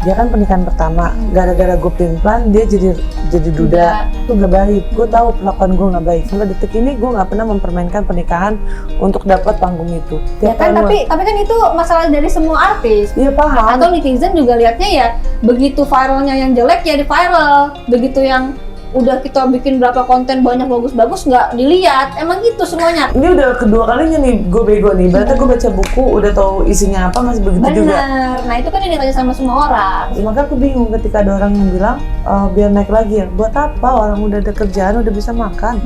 Dia kan pernikahan pertama, gara-gara gue pelin-pelan dia jadi duda. Itu gak baik. Gue tahu perlakuan gue gak baik. Sampai detik ini gue gak pernah mempermainkan pernikahan untuk dapat panggung itu. Ya kan, tapi kan itu masalah dari semua artis. Iya paham. Atau netizen juga lihatnya ya, begitu viralnya yang jelek ya di viral, begitu yang udah kita bikin berapa konten banyak bagus-bagus nggak dilihat, emang gitu semuanya. Ini udah kedua kalinya nih gue bego nih, berarti gue baca buku udah tahu isinya apa masih begitu juga. Bener, nah itu kan yang ditanya sama semua orang. Maka aku bingung ketika ada orang yang bilang biar naik lagi ya, buat apa orang udah ada kerjaan udah bisa makan.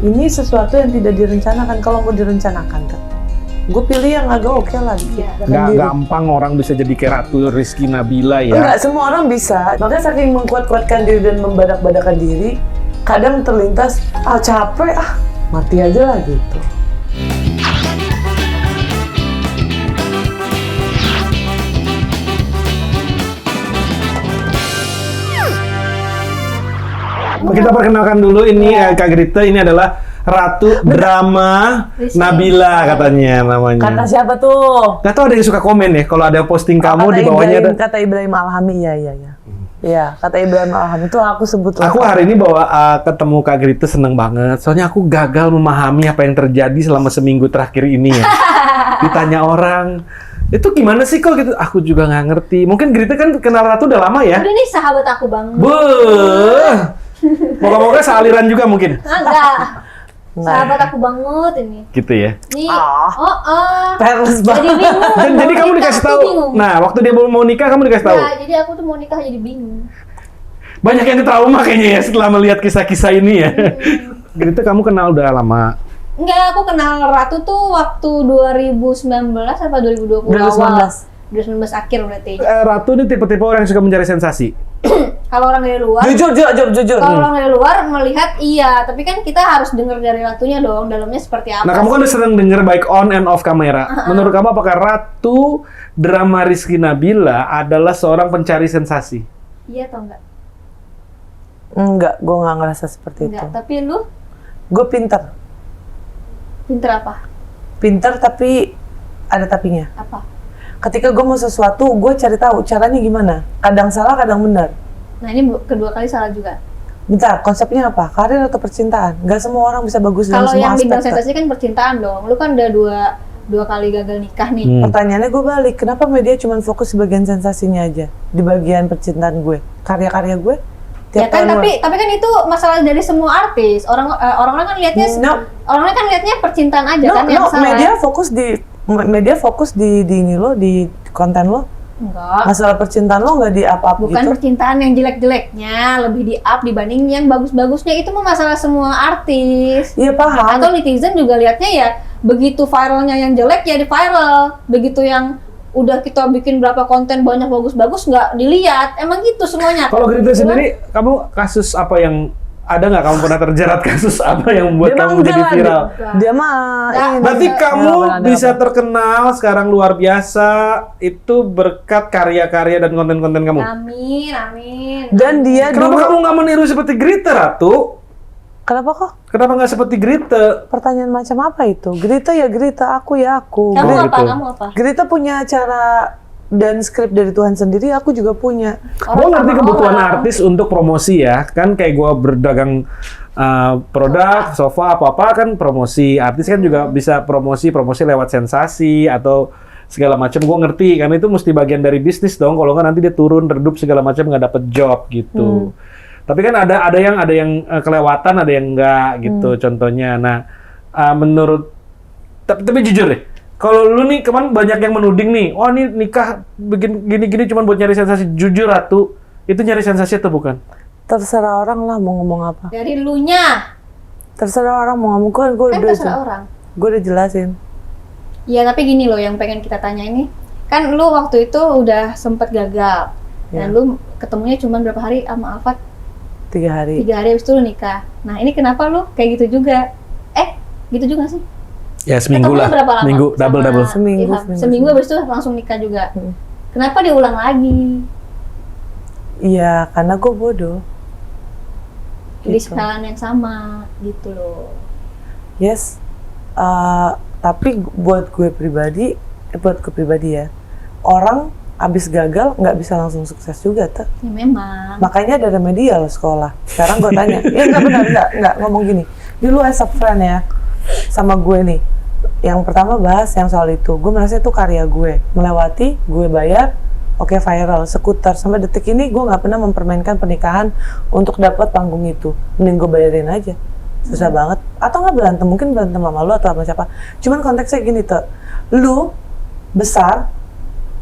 Ini sesuatu yang tidak direncanakan, kalau mau direncanakan kan. Gue pilih yang agak oke lah dikit. Nggak gampang orang bisa jadi kayak Ratu Rizky Nabila ya. Enggak, semua orang bisa. Makanya saking mengkuat-kuatkan diri dan membadak-badakan diri, kadang terlintas, capek, mati aja lah gitu. Kita perkenalkan dulu ini Kak Grita, ini adalah Ratu Drama Nabila katanya namanya. Kata siapa tuh? Gak tau, ada yang suka komen ya kalau ada posting kamu di bawahnya ada. Kata Ibrahim Alhami, iya. Iya, kata Ibrahim Alhami itu aku sebut. Aku hari ini bawa ketemu Kak Grita seneng banget. Soalnya aku gagal memahami apa yang terjadi selama seminggu terakhir ini ya. Ditanya orang, itu gimana sih kok gitu? Aku juga nggak ngerti. Mungkin Grita kan kenal Ratu udah lama ya? Udah nih sahabat aku banget. Moga-moga sealiran juga mungkin. Enggak. Sahabat aku banget ini. Gitu ya. Nih. Perles banget. Jadi bingung. Jadi kamu dikasih tahu. Nah, waktu dia mau nikah kamu dikasih tahu. Ya, jadi aku tuh mau nikah jadi bingung. Banyak yang trauma kayaknya ya setelah melihat kisah-kisah ini ya. Grita, kamu kenal udah lama? Enggak, aku kenal Ratu tuh waktu 2019 apa 2020 awal. 2019 akhir berarti. Ratu ini tipe-tipe orang yang suka mencari sensasi. Kalau orang dari luar, Jujur. Kalau orang dari luar melihat iya, tapi kan kita harus dengar dari Ratunya dong, dalamnya seperti apa. Nah, kamu kan udah sering denger baik on and off kamera. Menurut kamu apakah Ratu Drama Rizky Nabila adalah seorang pencari sensasi? Iya atau enggak? Enggak, gue nggak ngerasa seperti Enggak, itu. tapi lu Gue pinter apa? Pinter tapi ada tapinya. Apa? Ketika gue mau sesuatu, gue cari tahu caranya gimana. Kadang salah, kadang benar. Nah ini kedua kali salah juga. Bentar, konsepnya apa? Karir atau percintaan? Gak semua orang bisa bagus dalam Kalau semua yang aspek. bintang sensasi kan percintaan dong. Lu kan udah dua kali gagal nikah nih. Pertanyaannya gue balik, kenapa media cuma fokus di bagian sensasinya aja? Di bagian percintaan gue, karya-karya gue? Ya kan, tapi kan itu masalah dari semua artis. Orang-orang kan lihatnya orang-orang kan lihatnya percintaan aja kan yang salah. Media fokus di ini lo, di konten lo. Enggak. Masalah percintaan lo nggak di up-up Bukan gitu. percintaan yang jelek-jeleknya, lebih di up dibanding yang bagus-bagusnya. Itu mah masalah semua artis. Iya paham. Atau netizen juga lihatnya ya, begitu viralnya yang jelek ya di viral. Begitu yang udah kita bikin berapa konten banyak bagus-bagus nggak dilihat. Emang gitu semuanya. Kalau Grita sendiri, kamu kasus apa yang ada nggak kamu pernah terjerat kasus apa yang membuat kamu jadi viral? Dia mah. Berarti kamu bisa terkenal sekarang luar biasa itu berkat karya-karya dan konten-konten kamu. Amin. Dan dia Kenapa dulu. kamu nggak meniru seperti Grita, Ratu? Kenapa kok? Kenapa nggak seperti Grita? Pertanyaan macam apa itu? Grita ya Grita, aku ya aku. Kamu Gitu. apa? Kamu apa? Grita punya cara dan skrip dari Tuhan sendiri, aku juga punya. Gue ngerti kebutuhan artis untuk promosi ya, kan kayak gue berdagang produk, sofa, apa-apa kan promosi. Artis kan juga bisa promosi lewat sensasi atau segala macam. Gue ngerti, karena itu mesti bagian dari bisnis dong. Kalau nggak nanti dia turun, redup segala macam nggak dapet job gitu. Tapi kan ada yang kelewatan, ada yang enggak gitu. Contohnya, nah menurut tapi jujur deh. Kalau lu nih kemarin banyak yang menuding nih, oh ini nikah bikin gini-gini cuma buat nyari sensasi. Jujur Ratu, itu nyari sensasi atau bukan? Terserah orang lah mau ngomong apa. Dari lunya. Terserah orang mau ngomong, gue Kan terserah orang. Gue udah jelasin. Iya, tapi gini loh yang pengen kita tanya ini. Kan lu waktu itu udah sempet gagal. Dan lu ketemunya cuma berapa hari sama Alfat? 3 hari. 3 hari habis itu lu nikah. Nah, ini kenapa lu kayak gitu juga? Gitu juga sih? Ya seminggu Ketemunya lah. berapa lama? Minggu, double. Seminggu habis itu langsung nikah juga. Kenapa diulang lagi? Iya, karena gue bodoh. Di kesalahan yang sama gitu loh. Yes. Tapi buat gue pribadi ya, orang abis gagal nggak bisa langsung sukses juga tuh. Ya memang. Makanya ada remedial sekolah. Sekarang gue tanya, ya nggak benar, nggak ngomong gini. Dulu as a friend ya, sama gue nih. Yang pertama bahas yang soal itu. Gue merasa itu karya gue. Melewati, gue bayar, oke viral, sekuter. Sampai detik ini gue nggak pernah mempermainkan pernikahan untuk dapat panggung itu. Mending gue bayarin aja. Susah banget. Atau nggak berantem, mungkin berantem sama lu atau sama siapa. Cuman konteksnya gini tuh. Lu besar,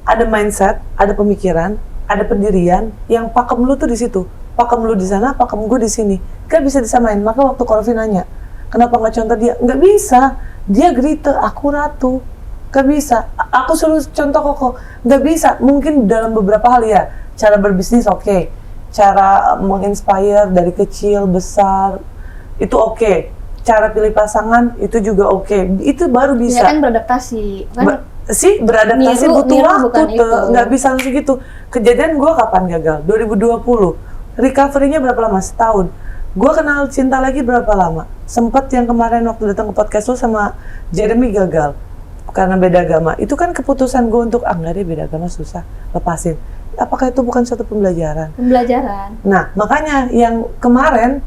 ada mindset, ada pemikiran, ada pendirian, yang pakem lu tuh di situ. Pakem lu di sana, pakem gue di sini. Gak bisa disamain. Maka waktu Korvi nanya, kenapa nggak contoh dia? Nggak bisa. Dia Grite, aku Ratu. Gak bisa. Aku suruh contoh Koko. Nggak bisa. Mungkin dalam beberapa hal ya. Cara berbisnis oke. Cara menginspire dari kecil, besar, itu oke. Cara pilih pasangan, itu juga oke. Itu baru bisa. Ya kan beradaptasi. Kan Beradaptasi butuh niru waktu bukan tuh, itu. nggak bisa langsung gitu. Kejadian gue kapan gagal? 2020. Recovery-nya berapa lama? Setahun. Gue kenal cinta lagi berapa lama? Sempet yang kemarin waktu datang ke podcast lu sama Jeremy gagal karena beda agama. Itu kan keputusan gue untuk nggak deh, beda agama susah, lepasin. Apakah itu bukan suatu pembelajaran? Pembelajaran. Nah, makanya yang kemarin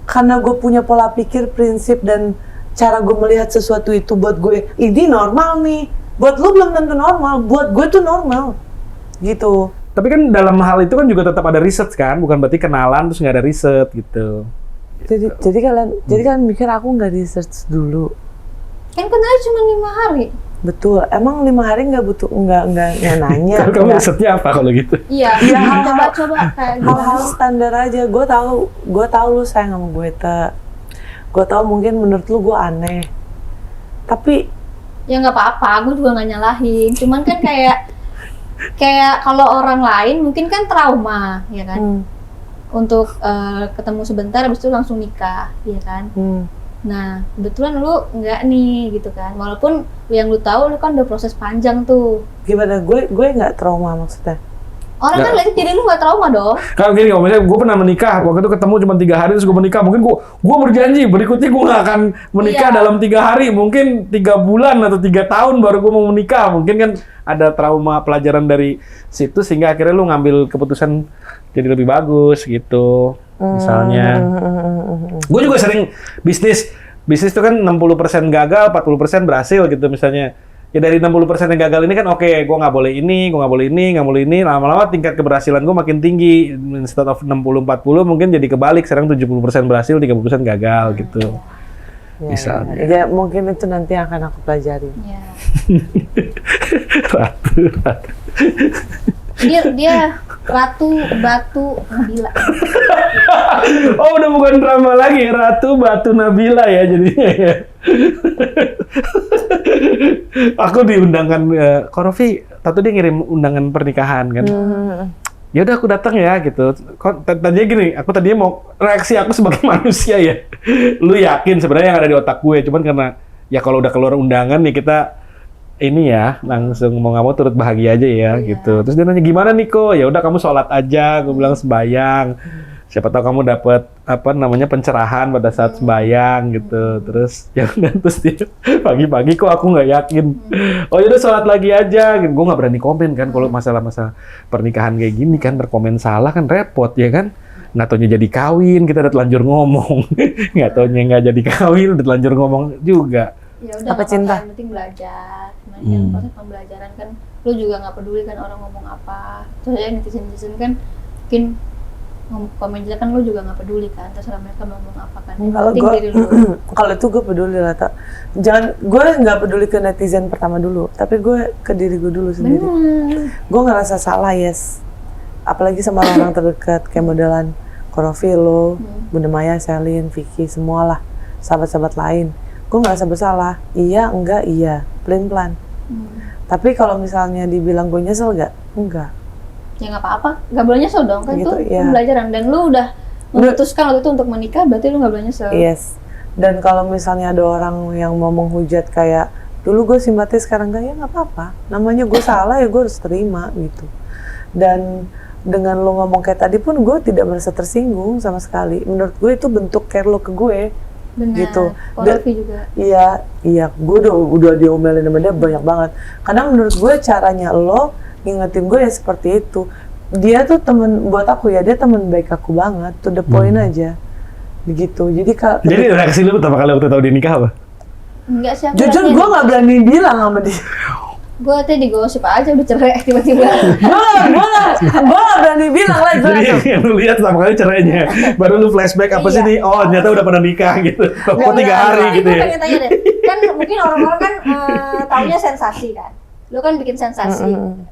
karena gue punya pola pikir, prinsip, dan cara gue melihat sesuatu itu buat gue, ini normal nih. Buat lu belum tentu normal, buat gue tuh normal. Gitu. Tapi kan dalam hal itu kan juga tetap ada riset kan, bukan berarti kenalan terus nggak ada riset gitu. Jadi kalian mikir aku nggak research dulu. Kan kenal cuma 5 hari. Betul. Emang 5 hari nggak butuh nggak nanya. Kalau kamu nggak. risetnya apa kalau gitu? Iya, Iya, coba kayak gitu. Hal-hal standar aja. Gue tahu lu sayang sama gue, gue tahu mungkin menurut lu gue aneh. Tapi Ya nggak apa-apa, gue juga nggak nyalahin. Cuman kan kayak kalau orang lain mungkin kan trauma, ya kan? Untuk ketemu sebentar, habis itu langsung nikah, ya kan? Nah, kebetulan lu nggak nih, gitu kan? Walaupun yang lu tahu, lu kan udah proses panjang tuh. Gimana? Gue nggak trauma maksudnya. Orang kan lihat jadi lu nggak trauma dong. Kan gini, kalau misalnya gue pernah menikah, waktu itu ketemu cuma 3 hari terus gue menikah, mungkin gue berjanji berikutnya gue nggak akan menikah Iya. dalam 3 hari, mungkin 3 bulan atau 3 tahun baru gue mau menikah, mungkin kan ada trauma pelajaran dari situ sehingga akhirnya lu ngambil keputusan jadi lebih bagus gitu, misalnya. Gue juga sering bisnis itu kan 60% gagal, 40% berhasil gitu misalnya. Ya dari 60% yang gagal ini kan oke, gue nggak boleh ini, lama-lama tingkat keberhasilan gue makin tinggi. Instead of 60-40 mungkin jadi kebalik, sekarang 70% berhasil, 30% gagal gitu. Misalnya. Ya, mungkin itu nanti akan aku pelajari. Ya. Ratu. Dia Ratu Batu Nabila. Oh, udah bukan drama lagi, Ratu Batu Nabila ya jadinya ya. Aku diundangkan, Korofi, tahu dia ngirim undangan pernikahan kan. Ya udah aku datang ya gitu. Tadinya gini, aku tadinya mau reaksi aku sebagai manusia ya. Lu yakin sebenarnya yang ada di otak gue, cuman karena ya kalau udah keluar undangan nih kita ini ya langsung mau nggak mau turut bahagia aja ya gitu. Terus dia nanya gimana nih kok? Ya udah kamu sholat aja, gue bilang sembayang. Siapa tahu kamu dapat pencerahan pada saat sembayang gitu. Terus ya udah, terus dia pagi-pagi kok aku nggak yakin. Oh ya udah sholat lagi aja. Gue nggak berani komen kan kalau masalah-masalah pernikahan kayak gini kan, berkomen salah kan repot ya kan. Nggak taunya jadi kawin, kita udah telanjur ngomong. Nggak taunya nggak jadi kawin, udah telanjur ngomong juga. Ya udah, Apa nggak cinta? apa-apa, yang penting belajar. Yang proses pembelajaran kan, lu juga nggak peduli kan orang ngomong apa. Terus ya netizen kan mungkin komen jelek kan, lu juga nggak peduli kan, terserah mereka mau ngomong apa kan. Yang Kalau penting gue, diri lu. kalau itu gue peduli lah, tak. Jangan, gue nggak peduli ke netizen pertama dulu, tapi gue ke diri gue dulu sendiri. Bener. Gue ngerasa salah, yes. Apalagi sama orang terdekat, kayak modelan Korofi, lo, Bunda Maya, Selin, Vicky, semualah, sahabat-sahabat lain. Gue ngerasa bersalah, iya, enggak, iya, pelan-pelan. Tapi kalau misalnya dibilang gue nyesel gak? Enggak. Ya nggak apa-apa, nggak boleh nyesel dong kan, Gitu, itu iya. pembelajaran. Dan lu udah memutuskan waktu itu untuk menikah, berarti lu nggak boleh nyesel. Yes. Dan kalau misalnya ada orang yang mau menghujat kayak, dulu gue simpatis sekarang enggak, ya nggak apa-apa. Namanya gue salah, ya gue harus terima gitu. Dan dengan lo ngomong kayak tadi pun gue tidak merasa tersinggung sama sekali. Menurut gue itu bentuk care lo ke gue. Benar. Gitu. Korofi juga. Iya, gue udah diomelin sama dia banyak banget. Karena menurut gue caranya lo ngingetin gue ya seperti itu. Dia tuh temen buat aku ya, dia temen baik aku banget, to the point aja, begitu. Jadi Jadi reaksi lu pertama kali waktu tahu dia nikah apa? Enggak sih, aku jujur gue nggak berani bilang sama dia. Gue tadi digosip aja udah cerai tiba-tiba. gue nggak berani bilang lah. Jadi yang lu lihat pertama kali cerainya, baru lu flashback apa sih nih? Oh ternyata udah pernah nikah gitu. Kok 3 hari gitu Gue ya? pengen tanya deh, kan mungkin orang-orang kan taunya sensasi kan. Lu kan bikin sensasi.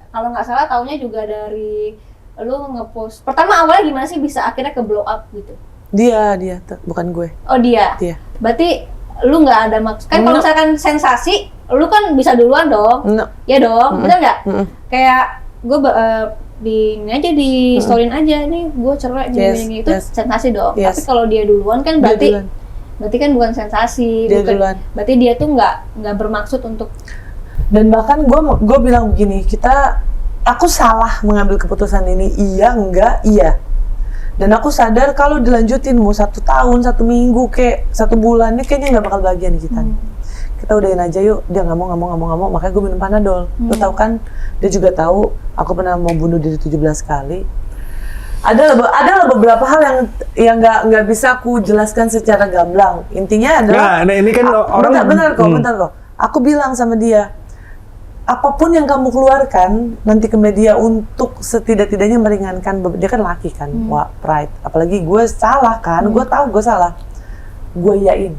Kalau nggak salah taunya juga dari lu ngepost. Pertama awalnya gimana sih bisa akhirnya ke blow up gitu? Dia bukan gue. Oh dia. Berarti lu nggak ada maksud. Kan kalau misalkan sensasi, lu kan bisa duluan dong. Ya dong, bener nggak? Kayak gue di ini aja di storyin aja nih gue cerai gini itu sensasi dong. Tapi kalau dia duluan kan berarti kan bukan sensasi. Dia duluan. Berarti dia tuh nggak bermaksud untuk. Dan bahkan gue bilang begini, aku salah mengambil keputusan ini, iya. Dan aku sadar kalau dilanjutin mau 1 tahun, 1 minggu, kayak 1 bulan, ini kayaknya nggak bakal bahagia nih kita. Kita udahin aja yuk. Dia nggak mau, makanya gue minum Panadol. Lo tau kan, dia juga tahu aku pernah mau bunuh diri 17 kali. Ada beberapa hal yang nggak bisa aku jelaskan secara gamblang. Intinya adalah. Nah, ini kan orang. Bentar kok. Aku bilang sama dia, apapun yang kamu keluarkan nanti ke media untuk setidak-tidaknya meringankan, dia kan laki kan, wah pride. Apalagi gue salah kan, gue tahu gue salah, gue iyain,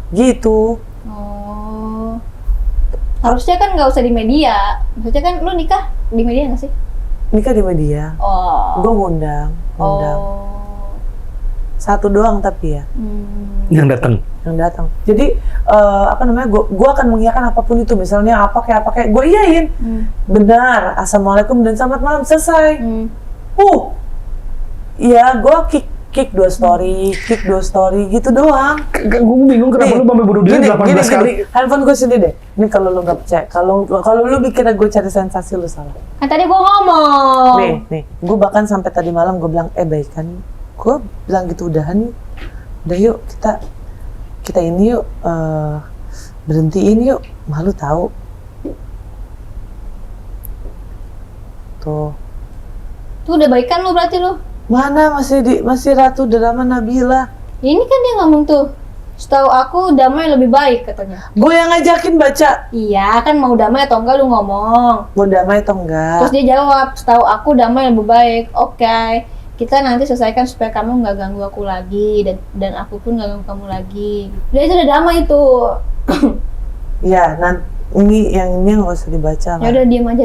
gitu. Oh, harusnya kan nggak usah di media. Maksudnya kan lu nikah di media nggak sih? Nikah di media. Oh. Gue ngundang. Oh. 1 doang tapi ya. Yang datang. Jadi gue akan mengiyakan apapun itu, misalnya apa kayak gue iyain. Benar, assalamualaikum dan selamat malam, selesai. Ya gue kick 2 story gitu doang. Gue bingung kenapa lu sampai bunuh diri 18 kali. Handphone gue sendiri deh. Ini kalau lu nggak percaya, kalau lu mikir gue cari sensasi, lu salah. Kan tadi gue ngomong. Nih, gue bahkan sampai tadi malam gue bilang, baikan. Gue bilang gitu, udahan yuk. Udah yuk, kita ini yuk, berhentiin yuk. Malu tahu. Tuh udah baikan lu berarti lu? Mana masih Ratu Drama Nabila. Ini kan dia ngomong tuh, setahu aku damai lebih baik katanya. Gue yang ngajakin baca. Iya kan, mau damai atau enggak lu ngomong. Mau damai atau enggak? Terus dia jawab, setahu aku damai lebih baik. Oke, kita nanti selesaikan supaya kamu nggak ganggu aku lagi dan aku pun nggak ganggu kamu lagi. Dia itu udah damai itu. Ya, ini nggak usah dibaca lah. Ya udah diem aja.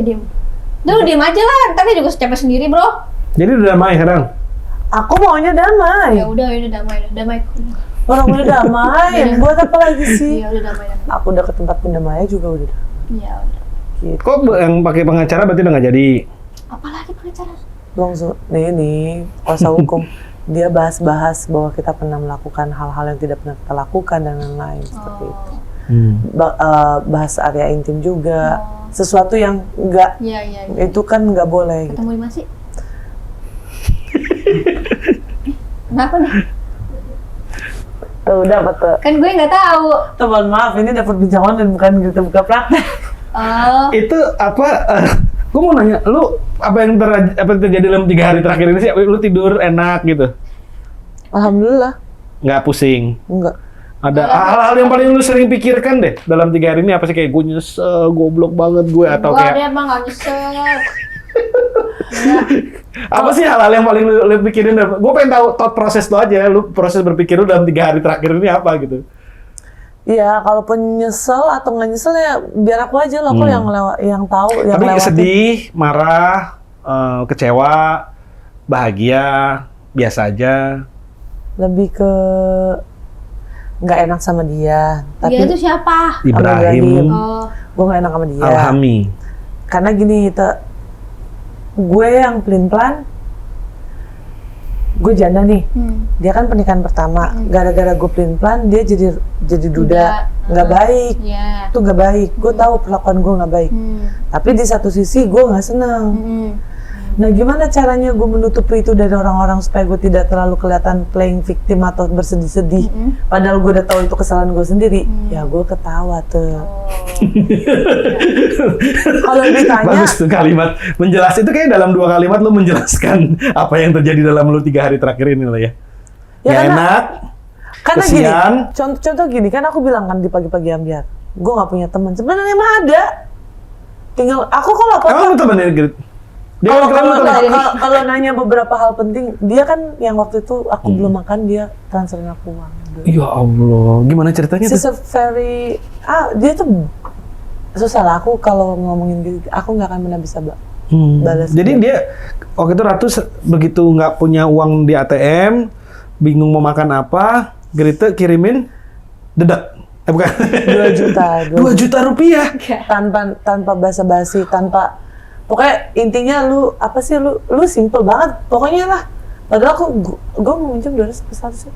Udah lu diem aja lah, ntar dia juga capek sendiri bro. Jadi udah damai sekarang? Aku maunya damai. Ya udah damai. Orang udah damai, buat apa lagi sih? Iya udah damai. Aku udah ke tempat pendamainya juga udah. Iya udah. Gitu. Kok yang pakai pengacara berarti udah nggak jadi? Apalagi pengacara? Nih, kuasa hukum. Dia bahas bahwa kita pernah melakukan hal-hal yang tidak pernah kita lakukan dan lain-lain seperti itu. Bahas area intim juga. Sesuatu yang enggak, itu kan nggak boleh. Ketemu di mana sih? Kenapa nih? Tuh, dapat tuh. Kan gue nggak tahu. Teman maaf, ini dapat bincang dan bukan kita buka praktek. Itu apa? Gue mau nanya, lu apa yang terjadi dalam 3 hari terakhir ini sih? Lu tidur enak gitu? Alhamdulillah. Nggak pusing? Enggak. Ada hal-hal yang paling lu sering pikirkan deh dalam 3 hari ini apa sih? Kayak gue nyesel, goblok banget gue, atau kayak... Dia emang nggak nyesel. Apa sih hal-hal yang paling lu pikirin? Gue pengen tahu thought proses lo aja, lu proses berpikir lu dalam 3 hari terakhir ini apa gitu? Iya, kalaupun nyesel atau nggak nyesel ya biar aku aja loh, yang tahu, yang Tapi lewatin. sedih, marah, kecewa, bahagia, biasa aja. Lebih ke nggak enak sama dia. Tapi Dia itu siapa? Ibrahim. Gue nggak enak sama dia. Alhami. Karena gini, gue yang pelin-pelan, gue janda nih. Dia kan pernikahan pertama. Gara-gara gue pelin-pelan, dia jadi duda. Nggak baik. Yeah. Itu nggak baik. Gue tahu perlakuan gue nggak baik. Tapi di satu sisi gue nggak senang. Nah, gimana caranya gue menutupi itu dari orang-orang supaya gue tidak terlalu kelihatan playing victim atau bersedih-sedih? Padahal gue udah tahu itu kesalahan gue sendiri. Ya gue ketawa tuh. Kalau ditanya, Bagus tuh kalimat menjelaskan itu kayak dalam 2 kalimat lu menjelaskan apa yang terjadi dalam lu 3 hari terakhir ini lah ya. Ya, Nggak karena- enak. karena Kesian. gini, contoh gini kan aku bilang kan di pagi-pagi ambiar, gue nggak punya teman. Sebenarnya mah ada. Tinggal aku kalau Emang lu temennya Grit? Dia Kalau kan lu temen. kalau nanya beberapa hal penting, dia kan yang waktu itu aku belum makan, dia transferin aku uang. Ya Allah, gimana ceritanya She's tuh? a very dia tuh susah lah, aku kalau ngomongin gitu, aku nggak akan pernah bisa balas. Jadi dia waktu itu Ratu begitu nggak punya uang di ATM, bingung mau makan apa, Grita kirimin dedak. Bukan. 2 juta, 2 juta rupiah. tanpa basa-basi, tanpa pokoknya intinya lu apa sih lu simple banget pokoknya lah. Padahal gue mau minjem 200 sampai 100 ya.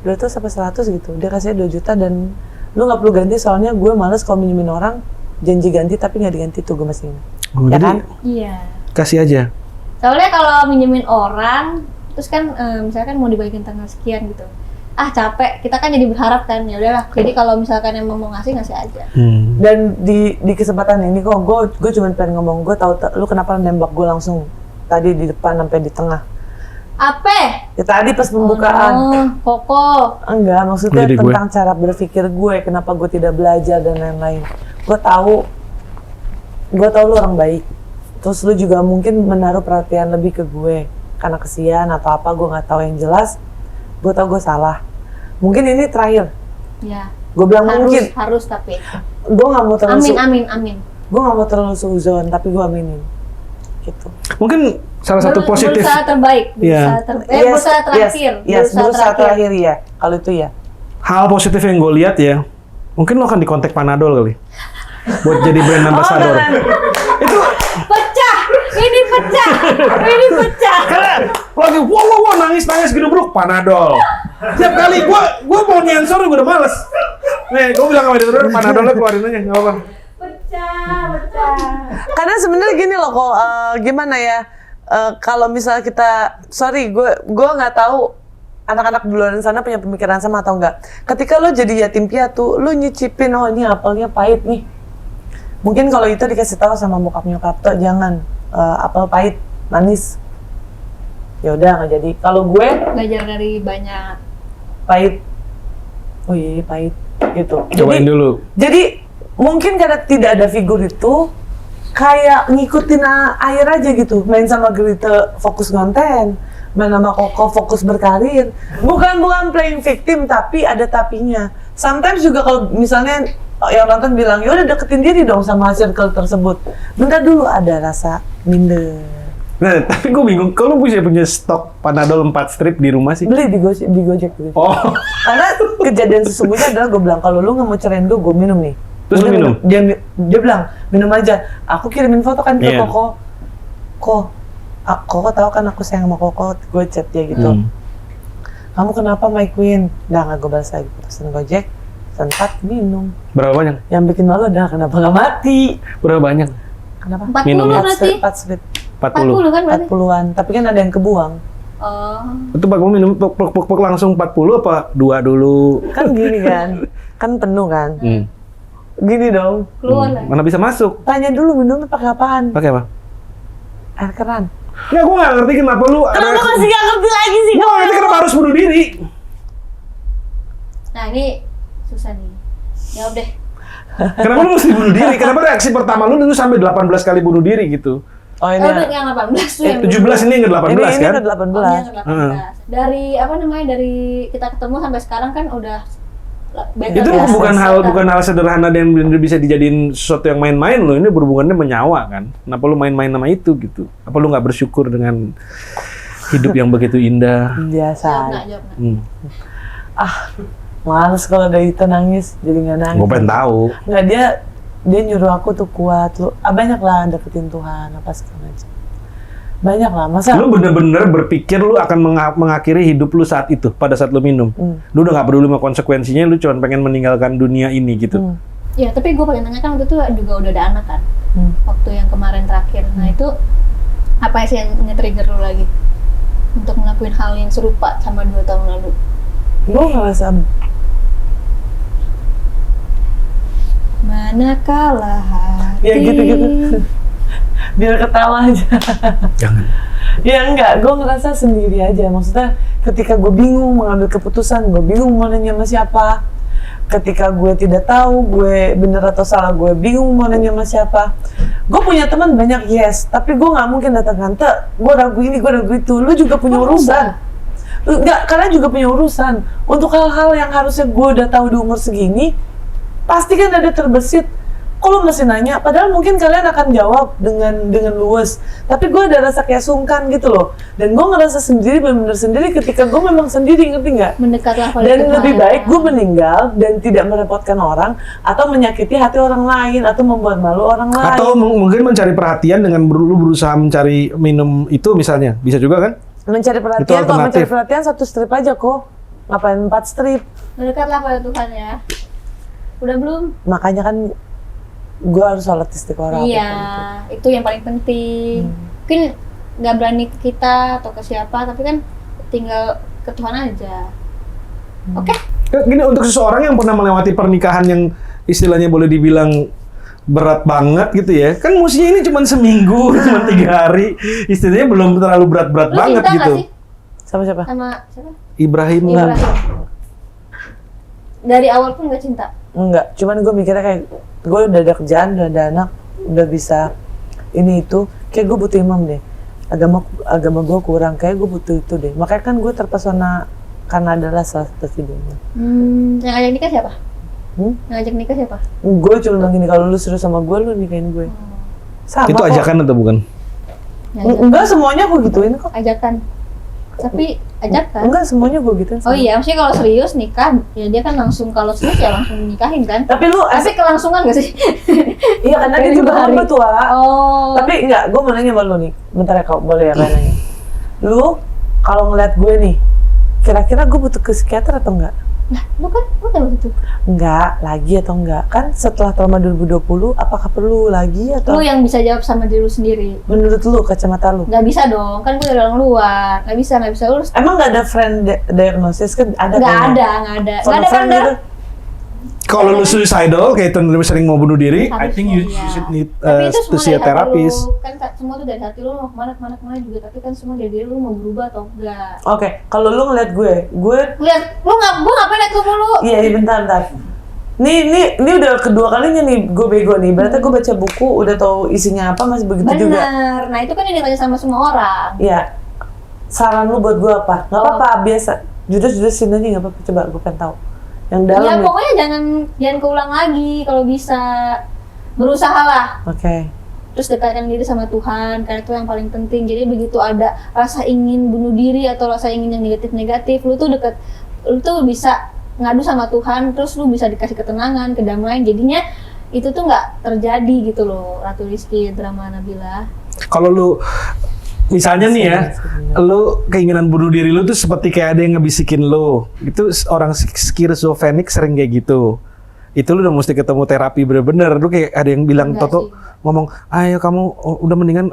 200 sampai 100 gitu. Dia kasih 2 juta dan lu nggak perlu ganti soalnya gue males kalau minjemin orang janji ganti tapi nggak diganti tuh gue masih ingat. Oh, Ya jadi kan? Iya. kasih aja. Soalnya kalau minjemin orang, terus kan misalkan mau dibagiin tanggal sekian gitu. Ah capek, kita kan jadi berharap kan, ya udahlah. Jadi kalau misalkan emang mau ngasih aja. Dan di kesempatan ini kok gue cuma pengen ngomong, gue tahu lu kenapa nembak gue langsung tadi di depan sampai di tengah. Apa? Ya tadi pas pembukaan. Koko. Enggak, maksudnya Jadi gue. tentang cara berpikir gue, kenapa gue tidak belajar dan lain-lain. Gue tahu lu orang baik. Terus lu juga mungkin menaruh perhatian lebih ke gue karena kesian atau apa, gue nggak tahu yang jelas. Gue tahu gue salah. Mungkin ini terakhir. Ya. Gue bilang mungkin. Harus tapi. Gue nggak mau terlalu. Amin. Gue nggak mau terlalu suzon, tapi gue aminin. Gitu. Mungkin salah satu positif. Berusaha terbaik. Iya. Berusaha terakhir. Berusaha terakhir ya. Kalau itu ya. Hal positif yang gue lihat ya, mungkin lo akan dikontak Panadol kali, buat jadi brand ambassador. Itu Pecah. Ini pecah. karena lagi wow nangis geduk Panadol. Tiap kali gua mau nyensor gue udah males. Nih, gue bilang sama dia Panadolnya keluarin aja, nggak apa-apa. Pecah. Karena sebenarnya gini loh kok, gimana ya, kalau misalnya kita, sorry gue nggak tahu anak-anak di luar sana punya pemikiran sama atau enggak. Ketika lo jadi yatim piatu, lo nyicipin, oh ini apelnya pahit nih. Mungkin kalau itu dikasih tahu sama bokap nyokap tuh jangan, apel pahit, manis. Ya udah nggak jadi. Kalau gue Belajar dari banyak. pahit, oh iya pahit gitu. Cobain dulu. Jadi mungkin karena tidak ada figur itu, kayak ngikutin air aja gitu. Main sama Grita fokus konten, main sama Koko fokus berkarir. Bukan playing victim, tapi ada tapinya. Sometimes juga kalau misalnya yang nonton bilang, ya udah deketin diri dong sama circle tersebut. Bentar dulu ada rasa minder. Nah, tapi gue bingung, kalau lu punya stok Panadol 4 strip di rumah sih? Beli di Gojek gitu. Oh, Karena kejadian sesungguhnya adalah gue bilang, kalau lu nggak mau cerain gue minum nih. Terus lu minum? Dia bilang, minum aja. Aku kirimin foto kan ke Iya. Koko. Koko tahu kan aku sayang sama Koko, gue chat dia gitu. Kamu kenapa My Queen? Nggak gue balas lagi. Pesen Gojek, sempat minum. berapa banyak? Yang bikin malu adalah kenapa nggak mati? Berapa banyak? Kenapa? 40 Minumnya. berarti. 4 strip, 40. 40 kan berarti? 40-an. Tapi kan ada yang kebuang. Oh. Itu Pak, gue minum pok langsung 40 apa 2 dulu? Kan gini kan, kan penuh kan. Gini dong. Keluar lah. Mana bisa masuk? Tanya dulu minumnya pakai apaan? Pakai apa? Air keran. Nggak, gue nggak ngerti kenapa lu Kenapa masih nggak ngerti lagi sih? Gue nggak ngerti kenapa harus bunuh diri. Nah ini susah nih. Jawab deh. Kenapa lu mesti bunuh diri? Kenapa reaksi pertama lu sampai 18 kali bunuh diri gitu? Oh Oh, yang 18 tuh yang 17 ini yang ke 18 ini kan? ke 18. Oh, ini yang 18. Dari apa namanya, dari kita ketemu sampai sekarang kan udah better Itu ya. bukan hal sederhana yang bisa dijadiin sesuatu yang main-main loh. Ini berhubungannya menyawa kan. Kenapa lu main-main sama itu gitu? Apa lu nggak bersyukur dengan hidup yang begitu indah? Biasa. Jawab nggak. Males kalau ada itu nangis, jadi nggak nangis. Gue pengen tahu. Nggak, dia nyuruh aku tuh kuat. Lu banyak lah deketin Tuhan apa segala macam. Banyak lah. Masa Lu bener-bener berpikir lu akan mengakhiri hidup lu saat itu, pada saat lu minum. Lu udah nggak peduli sama konsekuensinya, lu cuma pengen meninggalkan dunia ini gitu. Ya, tapi gue pengen nanya kan waktu itu juga udah ada anak kan, waktu yang kemarin terakhir. Nah itu apa sih yang nge-trigger lo lagi untuk ngelakuin hal yang serupa sama 2 tahun lalu? Gue ngerasa Manakala hati. ya gitu-gitu. Biar ketawa aja. Jangan. Ya enggak, gue ngerasa sendiri aja. Maksudnya ketika gue bingung mengambil keputusan, gue bingung mau nanya sama siapa. Ketika gue tidak tahu gue bener atau salah, gue bingung mau nanya sama siapa. Gue punya teman banyak, yes, tapi gue nggak mungkin datang Tante, gue ragu ini, gue ragu itu. Lu juga punya urusan. Enggak, kalian juga punya urusan. Untuk hal-hal yang harusnya gue udah tahu di umur segini, pasti kan ada terbesit. Kok lu masih nanya? Padahal mungkin kalian akan jawab dengan luwes. Tapi gue ada rasa kayak sungkan gitu loh. Dan gue ngerasa sendiri, benar-benar sendiri ketika gue memang sendiri, ngerti nggak? Mendekatlah pada Dan Tuhan. lebih baik gue meninggal dan tidak merepotkan orang, atau menyakiti hati orang lain, atau membuat malu orang lain. Atau mungkin mencari perhatian dengan lu berusaha mencari minum itu misalnya. Bisa juga kan? Mencari perhatian, Itu kalau mencari alternatif. perhatian 1 strip aja kok. Ngapain 4 strip? Mendekatlah pada Tuhan ya. Udah belum? Makanya kan gue harus sholat istiqoroh. Iya, itu yang paling penting. Mungkin nggak berani ke kita atau ke siapa, tapi kan tinggal ke Tuhan aja. Oke? Gini, untuk seseorang yang pernah melewati pernikahan yang istilahnya boleh dibilang berat banget gitu ya, kan mestinya ini cuma seminggu, cuma 3 hari, istilahnya belum terlalu berat-berat Lu banget cinta nggak gitu. sih Sama siapa? sama siapa? Ibrahim Ibrahim. Dari awal pun nggak cinta. Enggak, cuman gue mikirnya kayak gue udah ada kerjaan, udah ada anak, udah bisa ini itu, kayak gue butuh imam deh. Agama gue kurang, kayak gue butuh itu deh. Makanya kan gue terpesona karena adalah salah satu videonya. Yang ajak nikah siapa? Yang ajak nikah siapa? Gue cuma bilang gini, kalau lu serius sama gue, lu nikahin gue. Sama itu kok. ajakan atau bukan? Enggak semuanya gue gituin kok. Ajakan. Tapi ajakan. Enggak semuanya gue gituin. Oh iya, maksudnya kalau serius nikah, ya dia kan langsung, kalau serius ya langsung nikahin kan? Tapi lu Tapi kelangsungan gak sih? iya karena dia Dari juga 2 hari. hamba tua. Oh. Tapi enggak, gue mau nanya sama lu nih. Bentar ya, kau boleh ya kayak nanya. Lu kalau ngeliat gue nih, kira-kira gue butuh ke psikiater atau enggak? Nah, lu kan udah begitu. Enggak, lagi atau enggak? Kan setelah trauma 2020, apakah perlu lagi atau? Lu yang bisa jawab sama diri lu sendiri. Menurut lu, kacamata lu? Gak bisa dong, kan gue dari orang luar. Gak bisa lu. Emang nggak ada friend diagnosis kan? Ada Gak kayaknya? ada, gak ada. Gak Sama ada friend kan? gitu? Kalau lu suicidal, kayak sering mau bunuh diri, I think you Harusnya, should need Tapi itu to semua see a dari hati therapist. lu. Kan semua tuh dari hati lu mau kemana juga. Tapi kan semua dari diri lu mau berubah atau enggak. Oke, kalau lu ngeliat gue Lihat, gue ngapain liat lu mulu? iya bentar. Ini udah kedua kalinya nih gue bego nih. Berarti gue baca buku, udah tahu isinya apa, masih begitu juga. Bener, nah itu kan yang ditanya sama semua orang. Iya. Saran lu buat gue apa? Nggak apa-apa, biasa. Judes-judesin aja nggak apa-apa. Coba gue pengen tahu. Yang dalam Ya nih. pokoknya jangan keulang lagi kalau bisa. Berusaha lah. Oke. Terus dekatkan diri sama Tuhan, karena itu yang paling penting. Jadi begitu ada rasa ingin bunuh diri atau rasa ingin yang negatif-negatif, lu tuh bisa ngadu sama Tuhan, terus lu bisa dikasih ketenangan, kedamaian. Jadinya itu tuh nggak terjadi gitu loh, Ratu Rizky, drama Nabila. Kalau lu misalnya nih ya, lu keinginan bunuh diri lu tuh seperti kayak ada yang ngebisikin lu. Itu orang skizofrenik sering kayak gitu. Itu lu udah mesti ketemu terapi bener-bener. Lu kayak ada yang bilang, Enggak Toto sih. ngomong, ayo kamu udah mendingan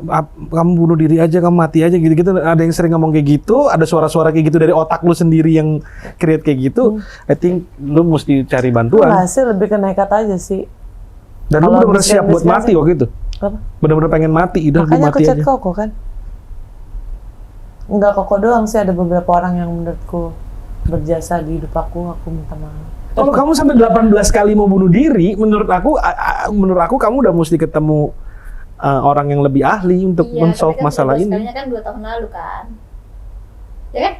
kamu bunuh diri aja, kamu mati aja gitu-gitu. Ada yang sering ngomong kayak gitu, ada suara-suara kayak gitu dari otak lu sendiri yang create kayak gitu. I think lu mesti cari bantuan. Enggak sih, lebih ke nekat aja sih. Dan lu Kalau bener-bener siap buat bisnis-bisnis mati waktu itu. Apa? Bener-bener pengen mati, udah lu Makanya aku mati chat aja. Koko kan. Enggak Koko doang sih, ada beberapa orang yang menurutku berjasa di hidup aku minta maaf. Kalau kamu sampai 18 kali mau bunuh diri, menurut aku kamu udah mesti ketemu orang yang lebih ahli untuk Iya, men-solve tapi kan masalah ini. sekalinya kan 2 tahun lalu kan. Ya kan?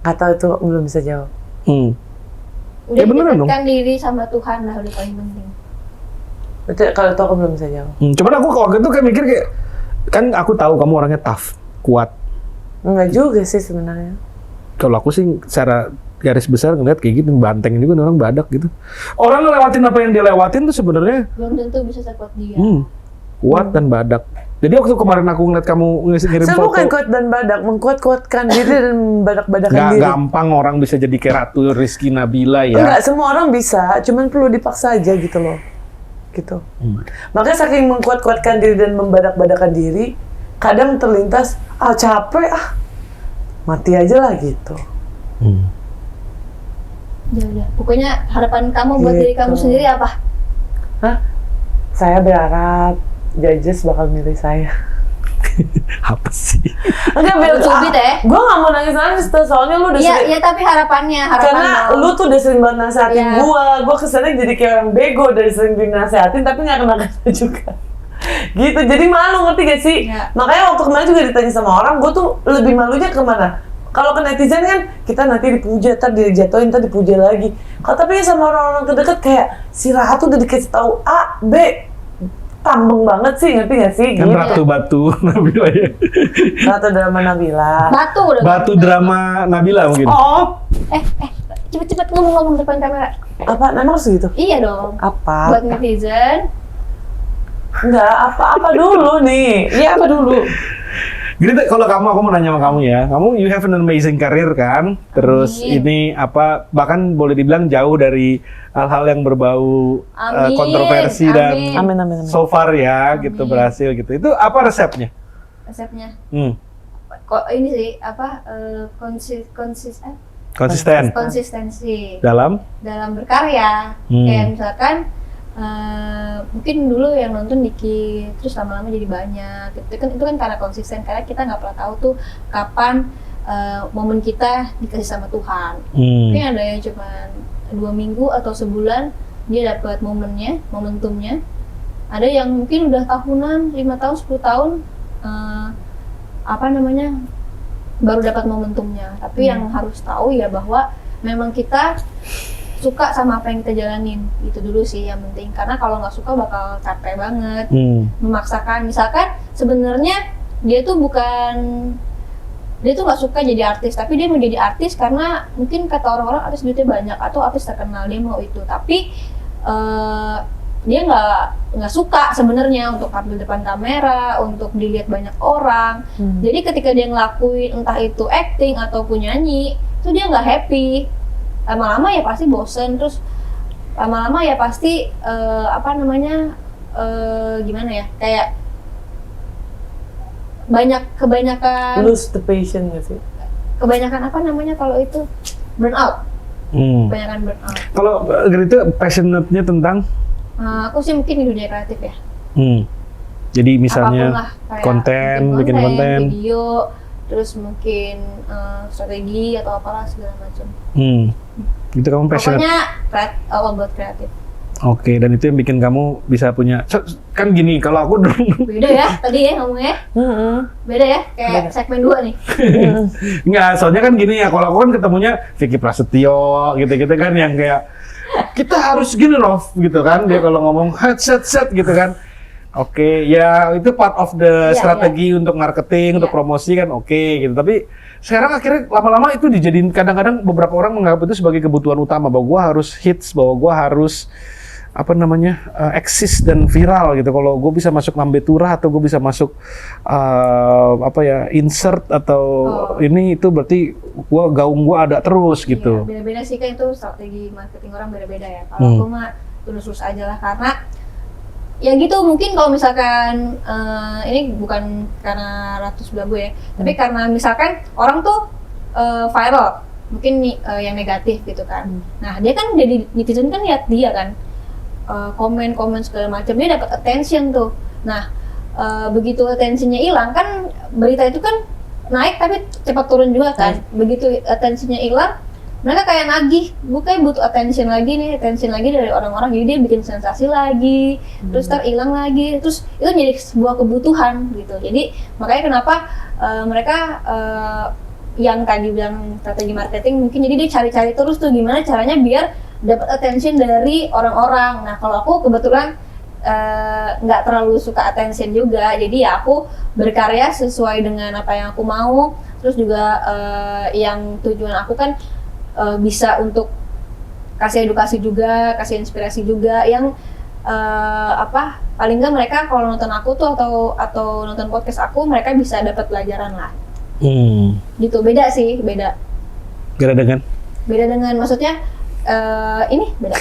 Nggak tahu itu belum bisa jawab. Udah Ya beneran dekatkan diri sama Tuhan lah, udah paling penting. Itu kalau itu aku belum bisa jawab. Cuman aku waktu itu kayak mikir kayak, kan aku tahu kamu orangnya tough, kuat. Enggak juga sih sebenarnya. Kalau aku sih secara garis besar ngeliat kayak gitu, banteng juga nih orang badak gitu. Orang ngelewatin apa yang dia lewatin tuh sebenarnya Belum tentu bisa sekuat dia. kuat dan badak. Jadi waktu kemarin aku ngeliat kamu ngirim Saya foto, bukan kuat dan badak, mengkuat-kuatkan diri dan membadak-badakan nggak diri. gampang orang bisa jadi kayak Ratu Rizky Nabila ya. Enggak, semua orang bisa, cuman perlu dipaksa aja gitu loh. Gitu. Makanya saking mengkuat-kuatkan diri dan membadak-badakan diri, kadang terlintas, capek, mati aja lah gitu. Ya udah, pokoknya harapan kamu buat diri kamu Gitu. sendiri apa? Saya berharap judges bakal milih saya. Apa sih? Enggak, Bel, Cubit ya? gue gak mau nangis-nangis tuh, soalnya lu udah Iya, sering... iya tapi harapan Karena dong. lu tuh udah sering banget nasehatin Iya. gue kesannya jadi kayak orang bego dari sering dinasehatin tapi gak kena-kena juga. Gitu, jadi malu, ngerti gak sih? Iya. Makanya waktu kemarin juga ditanya sama orang, gue tuh lebih malunya kemana? Kalau ke netizen kan, kita nanti dipuja, ntar dijatuhin, ntar dipuja lagi. Kalau tapi sama orang-orang terdekat kayak, si Ratu udah dikasih tahu A, B, tambeng banget sih, ngerti gak sih? Kan Gitu. Ratu Batu Nabila ya. Ratu drama Nabila. Batu udah. Batu drama Nabila mungkin. Oh, Cepet-cepet ngomong depan kamera. apa? Memang harus gitu? Iya dong. Apa? Buat netizen. Enggak, apa dulu nih? Iya, apa dulu? Gini deh, kalau aku mau nanya sama kamu ya, kamu you have an amazing career kan, terus Amin. ini bahkan boleh dibilang jauh dari hal-hal yang berbau Amin. kontroversi dan Amin, amin, amin. so far ya gitu Amin. berhasil gitu. Itu apa resepnya? Resepnya. Kok Ini sih konsisten konsistensi dalam? berkarya. Hmm. Kayak misalkan mungkin dulu yang nonton dikit, terus lama-lama jadi banyak. Itu kan karena konsisten, karena kita nggak pernah tahu tuh kapan momen kita dikasih sama Tuhan. Mungkin ada yang cuma 2 minggu atau sebulan dia dapat momentumnya. Ada yang mungkin udah tahunan, 5 tahun, 10 tahun baru dapat momentumnya. Tapi yang harus tahu ya bahwa memang kita suka sama apa yang kita jalanin, itu dulu sih yang penting. Karena kalau nggak suka bakal capek banget, memaksakan. Misalkan sebenarnya dia tuh nggak suka jadi artis, tapi dia mau jadi artis karena mungkin kata orang-orang artis duitnya banyak atau artis terkenal, dia mau itu. Tapi dia nggak suka sebenarnya untuk tampil depan kamera, untuk dilihat banyak orang. Jadi ketika dia ngelakuin entah itu acting ataupun nyanyi, itu dia nggak happy. Lama-lama ya pasti bosen, terus lama-lama ya pasti gimana ya, kayak kebanyakan Lose the passion gak sih? kebanyakan kalau itu burnout. Kebanyakan burnout. Kalau gitu passionate-nya tentang? Aku sih mungkin di dunia kreatif ya. Jadi misalnya Apapun lah, kayak konten, bikin konten, video, terus mungkin strategi atau apalah segala macam. Itu kamu passionate. Pokoknya all about kreatif. Oke, dan itu yang bikin kamu bisa punya, kan gini, kalau aku dulu Beda ya tadi ya ngomongnya. Beda ya, kayak segmen 2 nih. nggak, soalnya kan gini ya, kalau aku kan ketemunya Vicky Prasetyo gitu-gitu kan yang kayak kita harus gini loh gitu kan, dia kalau ngomong headset gitu kan. Oke, ya itu part of the Iya, strategi untuk marketing, untuk Iya. promosi kan oke gitu. Tapi sekarang akhirnya lama-lama itu dijadiin, kadang-kadang beberapa orang menganggap itu sebagai kebutuhan utama, bahwa gua harus hits, bahwa gua harus eksis dan viral gitu. Kalau gue bisa masuk Lambe Turah atau gue bisa masuk insert atau ini, itu berarti gaung gue ada terus gitu. Iya, beda-beda sih kan, itu strategi marketing orang beda-beda ya. Kalau aku mah lurus-lurus aja lah, karena ya gitu. Mungkin kalau misalkan ini bukan karena Ratu sebelah gue ya, tapi karena misalkan orang tuh viral, mungkin yang negatif gitu kan. Nah dia kan jadi netizen kan lihat dia kan, komen-komen segala macam, dia dapat attention tuh. Nah begitu attentionnya hilang kan, berita itu kan naik tapi cepat turun juga kan. Begitu attentionnya hilang, mereka kayak nagih, gue kayak butuh attention lagi dari orang-orang, jadi dia bikin sensasi lagi, terus hilang lagi, terus itu jadi sebuah kebutuhan gitu. Jadi makanya kenapa mereka yang tadi bilang strategi marketing, mungkin jadi dia cari-cari terus tuh gimana caranya biar dapat attention dari orang-orang. Nah kalau aku kebetulan nggak terlalu suka attention juga, jadi ya aku berkarya sesuai dengan apa yang aku mau. Terus juga yang tujuan aku kan bisa untuk kasih edukasi juga, kasih inspirasi juga, yang paling nggak mereka kalau nonton aku tuh atau nonton podcast aku mereka bisa dapat pelajaran lah. Gitu, beda sih, beda dengan maksudnya ini beda.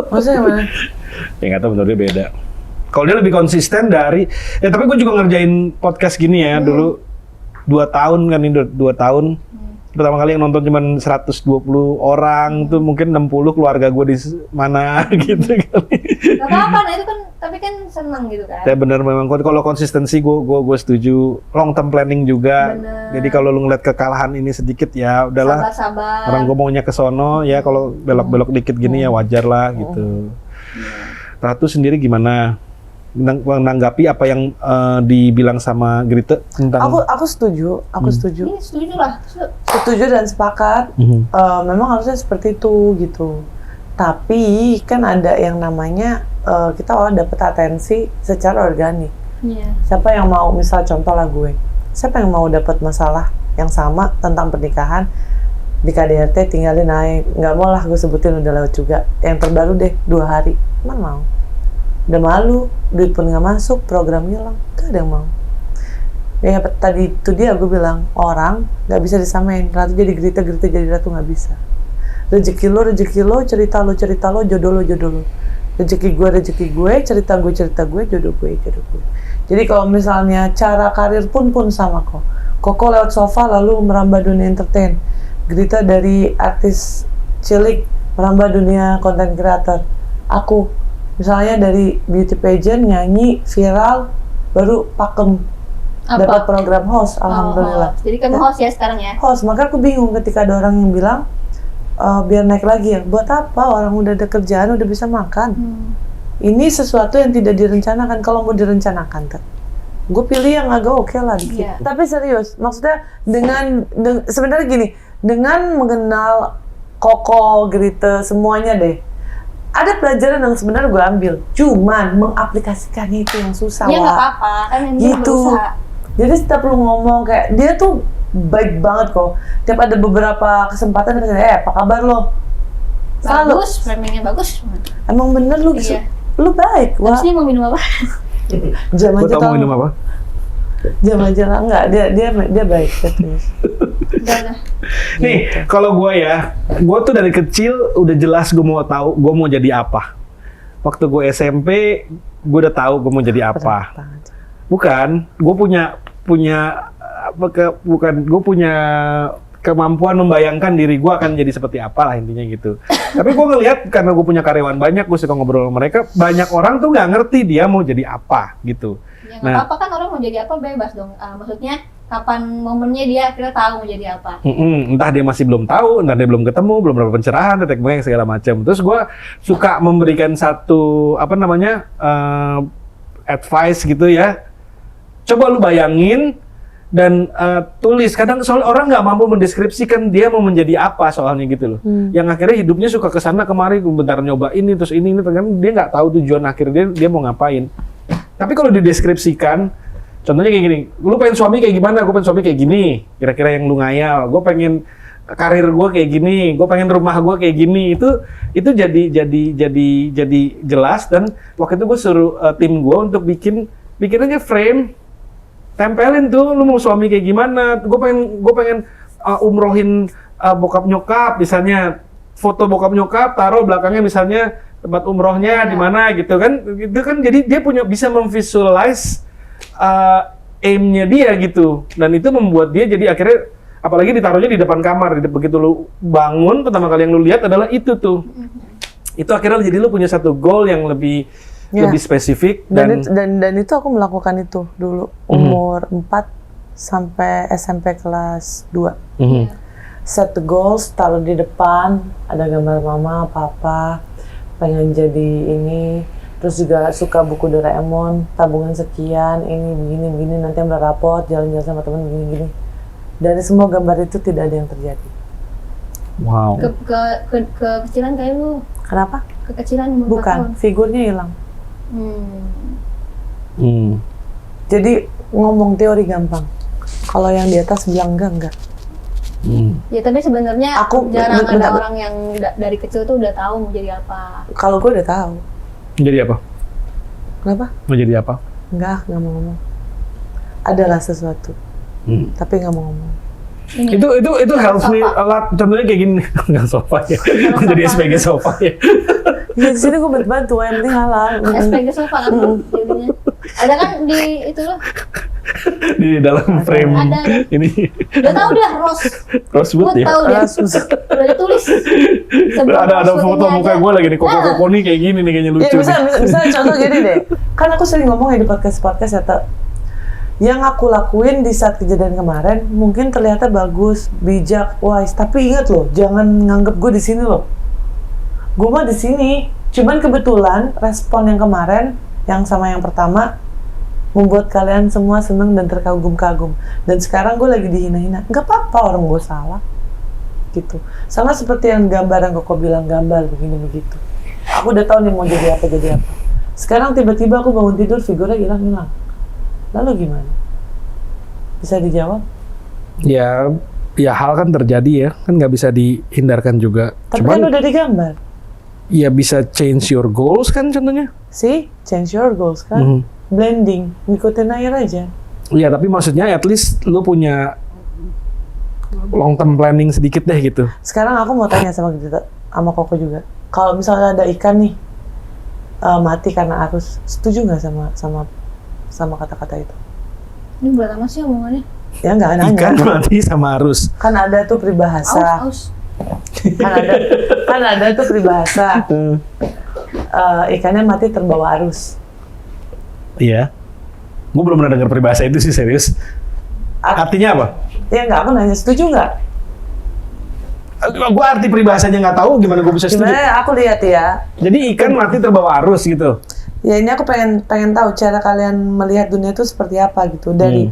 Maksudnya mana? Ya nggak tahu, menurut dia beda. Kalau dia lebih konsisten dari, tapi gue juga ngerjain podcast gini ya dulu 2 tahun kan, ini 2 tahun. Pertama kali yang nonton cuma 120 orang, tuh mungkin 60 keluarga gue di mana gitu kali. Gak apa-apa, nah itu kan, tapi kan senang gitu kan. Ya benar, memang kalau konsistensi gue setuju. Long term planning juga. Bener. Jadi kalau lu ngeliat kekalahan ini sedikit ya udahlah. Sabar. Orang gue maunya ke sono ya, kalau belok-belok dikit gini ya wajar lah gitu. Ratu sendiri gimana menanggapi apa yang dibilang sama Grite tentang? Aku setuju, Ini setuju lah. Setuju dan sepakat. Memang harusnya seperti itu gitu. Tapi kan ada yang namanya kita dapat atensi secara organik. Siapa yang mau, misal contoh lah gue, siapa yang mau dapat masalah yang sama tentang pernikahan di KDRT tinggalin naik, nggak mau lah gue sebutin, udah lewat juga. Yang terbaru deh 2 hari, mana mau? Udah malu, duit pun nggak masuk, program hilang, gak ada yang mau. Ya tadi itu dia gue bilang, orang nggak bisa disamain. Ratu jadi Grite jadi Ratu, nggak bisa. Rezeki lo, cerita lo, jodoh lo. Rezeki gue, cerita gue, jodoh gue. Jadi kalau misalnya cara karir pun sama kok. Koko lewat sofa lalu merambah dunia entertain. Grite dari artis cilik merambah dunia content creator. Aku misalnya dari beauty pageant, nyanyi, viral, baru pakem dapat program host, alhamdulillah. Jadi kamu host ya sekarang ya? Host, maka aku bingung ketika ada orang yang bilang biar naik lagi ya. Buat apa? Orang udah ada kerjaan, udah bisa makan. Ini sesuatu yang tidak direncanakan. Kalau mau direncanakan, gue pilih yang agak oke lah dikit. Tapi serius, maksudnya sebenarnya gini, dengan mengenal Koko, Grite, semuanya deh. Ada pelajaran yang sebenarnya gue ambil, cuman mengaplikasikannya itu yang susah. Ya nggak apa-apa, kan yang gitu. Jadi setiap lu ngomong kayak dia tuh baik banget kok. Tiap ada beberapa kesempatan dia apa kabar lo? Bagus, framingnya bagus. Emang bener lu, lu baik. Wah. Terus ini mau minum apa? Jam aja tau mau minum apa? Jam aja lah, enggak, dia baik terus. Nih, kalau gue tuh dari kecil udah jelas gue mau tahu gue mau jadi apa. Waktu gue SMP, gue udah tahu gue mau jadi apa. Bukan, gue punya kemampuan membayangkan diri gue akan jadi seperti apa lah intinya gitu. Tapi gue ngelihat karena gue punya karyawan banyak, gue suka ngobrol sama mereka, banyak orang tuh nggak ngerti dia mau jadi apa gitu. Ya nggak apa-apa kan, orang mau jadi apa bebas dong. Maksudnya kapan momennya dia akhirnya tahu mau jadi apa. Entah dia masih belum tahu, entah dia belum ketemu, belum dapat pencerahan, tetek bengek segala macam. Terus gue suka memberikan satu advice gitu ya. Coba lu bayangin dan tulis. Kadang soal orang nggak mampu mendeskripsikan dia mau menjadi apa soalnya gitu loh. Yang akhirnya hidupnya suka kesana kemari, bentar nyoba ini terus ini ternyata dia nggak tahu tujuan akhir dia mau ngapain. Tapi kalau dideskripsikan, contohnya kayak gini, lu pengen suami kayak gimana? Gue pengen suami kayak gini, kira-kira yang lu ngayal. Gue pengen karir gue kayak gini, gue pengen rumah gue kayak gini. Itu jadi jelas. Dan waktu itu gue suruh tim gue untuk bikin aja frame, tempelin tuh, lu mau suami kayak gimana? Gue pengen umrohin bokap nyokap, misalnya foto bokap nyokap, taruh belakangnya misalnya tempat umrohnya di mana gitu kan. Itu kan jadi dia bisa memvisualize aim-nya dia gitu. Dan itu membuat dia jadi akhirnya, apalagi ditaruhnya di depan kamar, begitu lu bangun, pertama kali yang lu lihat adalah itu tuh. Itu akhirnya jadi lu punya satu goal yang lebih spesifik. Dan itu aku melakukan itu dulu, umur 4 sampai SMP kelas 2. Set the goals, taruh di depan, ada gambar mama, papa, pengen jadi ini. Terus juga suka buku Doraemon, tabungan sekian, ini begini, nanti yang berrapot, jalan-jalan sama temen begini. Dari semua gambar itu tidak ada yang terjadi. Wow. Kekecilan kayak lu. Kenapa? Kekecilan umur 4 tahun. Bukan, figurnya hilang. Jadi ngomong teori gampang. Kalau yang di atas bilang enggak. Ya tapi sebenarnya jarang ada orang yang dari kecil tuh udah tahu mau jadi apa. Kalau gue udah tahu. Jadi apa? Kenapa? Mau jadi apa? Nggak mau ngomong. Adalah sesuatu, tapi nggak mau ngomong. Ini. Itu helps me a lot. Contohnya kayak gini, nggak sofa ya. Jadi SPG sofa ya. Ya di sini gue bantu, yang penting halal. SPG sofa kan jadinya. Ada kan di itu loh. Di dalam frame Ada. ini. Udah tahu dah Rosewood Gue ya. tahu deh. Susah. Udah ditulis. Ada foto muka gue lagi nih, koko nih kayak gini nih kayaknya Ya lucu. bisa contoh gini deh. Kan aku sering ngomong ya di podcast ya, yang aku lakuin di saat kejadian kemarin mungkin terlihatnya bagus, bijak, wise, tapi ingat loh, jangan nganggep gue di sini loh. Gue mah di sini, cuman kebetulan respon yang kemarin, yang sama yang pertama, membuat kalian semua seneng dan terkagum-kagum. Dan sekarang gue lagi dihina-hina. Nggak apa-apa orang gue salah, gitu. Sama seperti yang gambar yang Koko bilang, gambar begini begitu. Aku udah tahu nih mau jadi apa. Sekarang tiba-tiba aku bangun tidur, figurnya hilang. Lalu gimana? Bisa dijawab? Ya hal kan terjadi ya, kan nggak bisa dihindarkan juga. Tapi kan udah digambar. Ya bisa change your goals kan contohnya. See? Change your goals kan? Blending, ngikutin air aja. Iya, tapi maksudnya at least lu punya long term planning sedikit deh gitu. Sekarang aku mau tanya sama kita, sama Koko juga. Kalau misalnya ada ikan nih, mati karena arus, setuju nggak sama kata-kata itu? Ini berat amat sih omongannya. Ya nggak nanya. Ikan mati sama arus. Kan ada tuh peribahasa. Aus. kan ada tuh peribahasa. Ikannya mati terbawa arus. Iya. Gue belum pernah dengar peribahasa itu sih, serius. Artinya apa? Ya nggak, aku nanya, setuju nggak? Gue arti peribahasanya nggak tahu, gimana gue bisa setuju? Gimana aku lihat ya. Jadi ikan mati terbawa arus gitu. Ya ini aku pengen tahu cara kalian melihat dunia itu seperti apa gitu dari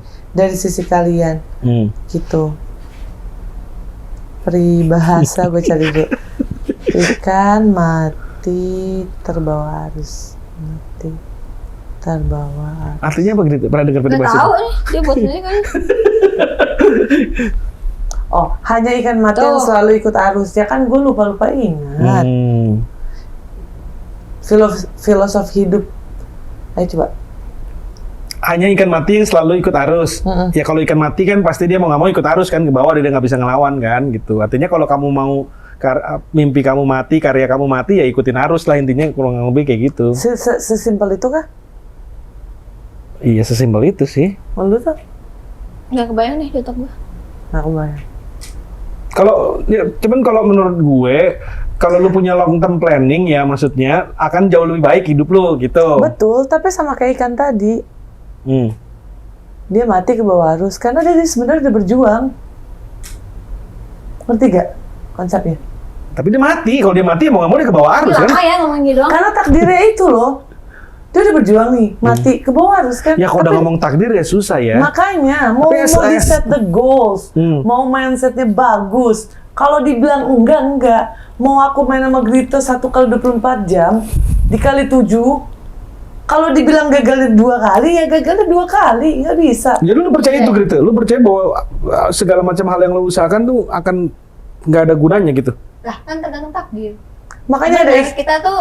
sisi kalian gitu. Peribahasa gue cari dulu. Ikan mati terbawa arus. Mati terbawa arus. Artinya apa gitu? Pernah dengar Udah peribahasa? tahu nih, dia buat sendiri kan. Oh, hanya ikan mati yang selalu ikut arus. Ya kan gue lupa ingat. Filosofi hidup. Ayo coba. Hanya ikan mati yang selalu ikut arus. Ya kalau ikan mati kan pasti dia mau nggak mau ikut arus kan, ke bawah dia nggak bisa ngelawan kan gitu. Artinya kalau kamu mau mimpi kamu mati, karya kamu mati, ya ikutin arus lah, intinya kurang lebih kayak gitu. Sesimpel itu kah? Iya, sesimpel itu sih. Menurut tuh? Nggak kebayang nih di otak gue. Nggak kebayang. Cuman kalau menurut gue, kalau lu punya long term planning ya maksudnya akan jauh lebih baik hidup lu gitu. Betul, tapi sama kayak ikan tadi. Dia mati ke bawah arus karena dia sebenarnya udah berjuang. Ngerti gak konsepnya? Tapi dia mati, kalau dia mati mau nggak mau dia ke bawah arus kan? Lama ya ngomong gitu doang. Karena takdirnya itu loh. Dia udah berjuang nih, mati ke bawah arus kan. Ya kalau udah ngomong takdir ya susah ya. Makanya mau di set the goals, mau mindsetnya bagus. Kalau dibilang enggak. Mau aku main sama Grito 1x24 jam dikali 7. Kalau dibilang gagalnya 2 kali, ya gagalnya 2 kali, nggak bisa. Jadi lu percaya itu Grito? Lu percaya bahwa segala macam hal yang lu usahakan tuh akan nggak ada gunanya gitu? Lah kan tergantung takdir. Makanya ada kita tuh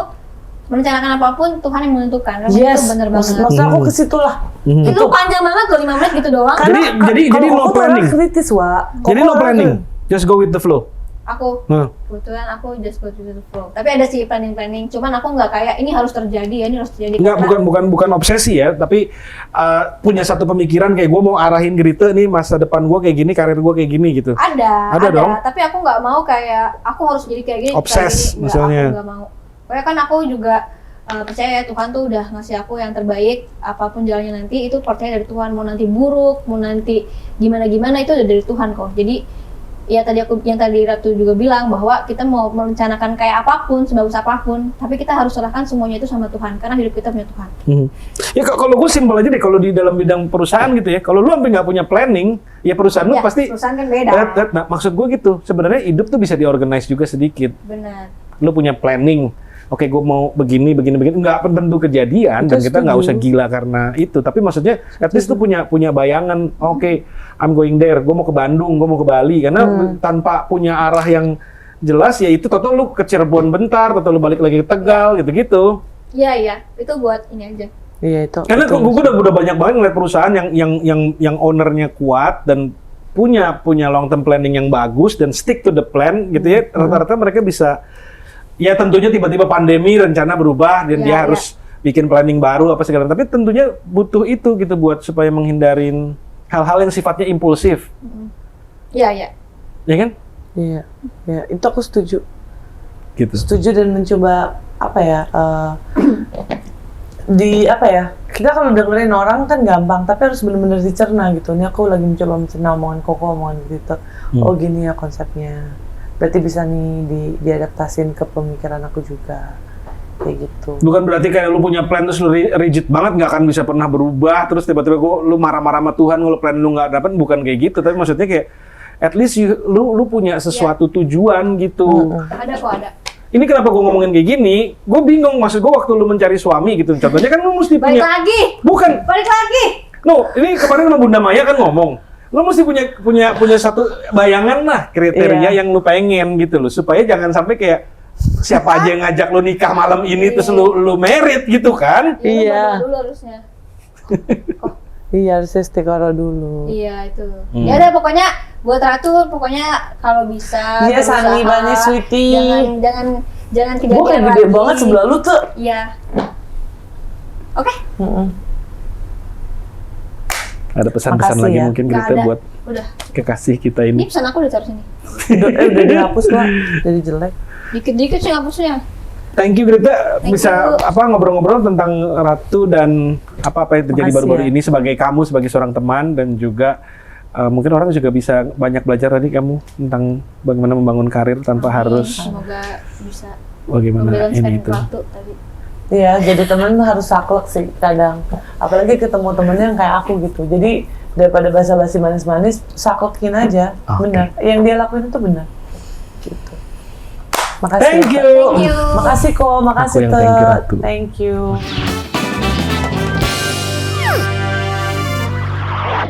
merencanakan apapun Tuhan yang menentukan. Kan yes, itu bener banget. maksud aku ke situ lah. Itu panjang banget loh 5 menit gitu doang. Jadi no planning. Kritis, Wak. Jadi no planning. Just go with the flow. Aku kebetulan aku just go to the flow. Tapi ada sih planning. Cuman aku nggak kayak ini harus terjadi ya, ini harus terjadi. Enggak, bukan obsesi ya, tapi punya satu pemikiran kayak gue mau arahin Grito nih masa depan gue kayak gini, karir gue kayak gini gitu. Ada dong. Tapi aku nggak mau kayak aku harus jadi kayak gini. Obses Aku misalnya. nggak mau. Pokoknya kan aku juga percaya ya Tuhan tuh udah ngasih aku yang terbaik, apapun jalannya nanti itu percaya dari Tuhan. Mau nanti buruk, mau nanti gimana itu udah dari Tuhan kok. Jadi ya yang tadi Ratu juga bilang bahwa kita mau merencanakan kayak apapun, sebagus apapun, tapi kita harus serahkan semuanya itu sama Tuhan karena hidup kita punya Tuhan. Ya kalau gue simpel aja deh, kalau di dalam bidang perusahaan gitu ya, kalau lu sampai nggak punya planning, ya perusahaan lu pasti. Perusahaan kan beda. Nah, maksud gue gitu, sebenarnya hidup tuh bisa diorganize juga sedikit. Benar. Lu punya planning. Oke, gue mau begini, nggak tentu kejadian dan kita nggak usah gila karena itu. Tapi maksudnya, at least tuh punya bayangan. Oke, I'm going there. Gue mau ke Bandung, gue mau ke Bali. Karena tanpa punya arah yang jelas, ya itu total lu ke Cirebon bentar, atau lu balik lagi ke Tegal, gitu-gitu. Iya, itu buat ini aja. Iya itu. Karena gue udah banyak banget ngeliat perusahaan yang ownernya kuat dan punya long term planning yang bagus dan stick to the plan gitu ya. Rata-rata mereka bisa, ya tentunya tiba-tiba pandemi rencana berubah dan dia harus bikin planning baru apa segala. Tapi tentunya butuh itu gitu buat supaya menghindarin hal-hal yang sifatnya impulsif. Iya. Ya kan? Iya, itu aku setuju. Gitu. Setuju dan mencoba kita kalau dengerin orang kan gampang, tapi harus benar-benar dicerna gitu. Ini aku lagi mencoba mencerna omongan Koko, omongan gitu. Oh gini ya konsepnya. Berarti bisa nih diadaptasin ke pemikiran aku juga. Kayak gitu. Bukan berarti kayak lu punya plan terus lu rigid banget nggak akan bisa pernah berubah, terus tiba-tiba lu marah-marah sama Tuhan kalau plan lu nggak dapat, bukan kayak gitu. Tapi maksudnya kayak at least lu punya sesuatu tujuan gitu. Ada kok, ada. Ini kenapa gue ngomongin kayak gini? Gue bingung, maksud gue waktu lu mencari suami gitu. Contohnya kan lu mesti Balik punya... lagi! Bukan! Balik lagi! No, ini kemarin sama Bunda Maya kan ngomong. Lu mesti punya satu bayangan lah, kriteria yang lu pengen gitu loh. Supaya jangan sampai kayak siapa aja yang ngajak lu nikah malam ini terus lu merit gitu kan? Iya. Dulu harusnya. Iya, harusnya istiqoroh dulu. Iya, itu. Ya udah pokoknya buat Ratu, pokoknya kalau bisa Iya, Sani, Bani, Sweetie. Jangan kejadian Gue kayak lagi. gede banget sebelah lu tuh. Iya. Oke. Ada pesan-pesan Makasih lagi ya. mungkin Nggak kita ada. buat Udah. kekasih kita Ini ini. pesan aku udah taruh sini. Udah dihapus lah, jadi jelek. Dikit-dikit sih hapusnya. Thank you Greta, Thank bisa you. ngobrol-ngobrol tentang Ratu dan apa yang terjadi Makasih baru-baru ya. ini sebagai kamu sebagai seorang teman, dan juga mungkin orang juga bisa banyak belajar tadi kamu tentang bagaimana membangun karir tanpa harus Semoga bisa bagaimana membalancekan ini itu. waktu tadi. Iya, jadi temen harus saklek sih kadang. Apalagi ketemu temennya yang kayak aku gitu. Jadi daripada basa-basi manis-manis, saklekin aja. Oke. Benar. Yang dia lakuin itu benar. Gitu. Makasih. Thank you. Thank you. Makasih kok, makasih Aku yang thank you, Tet. Ratu. Thank you.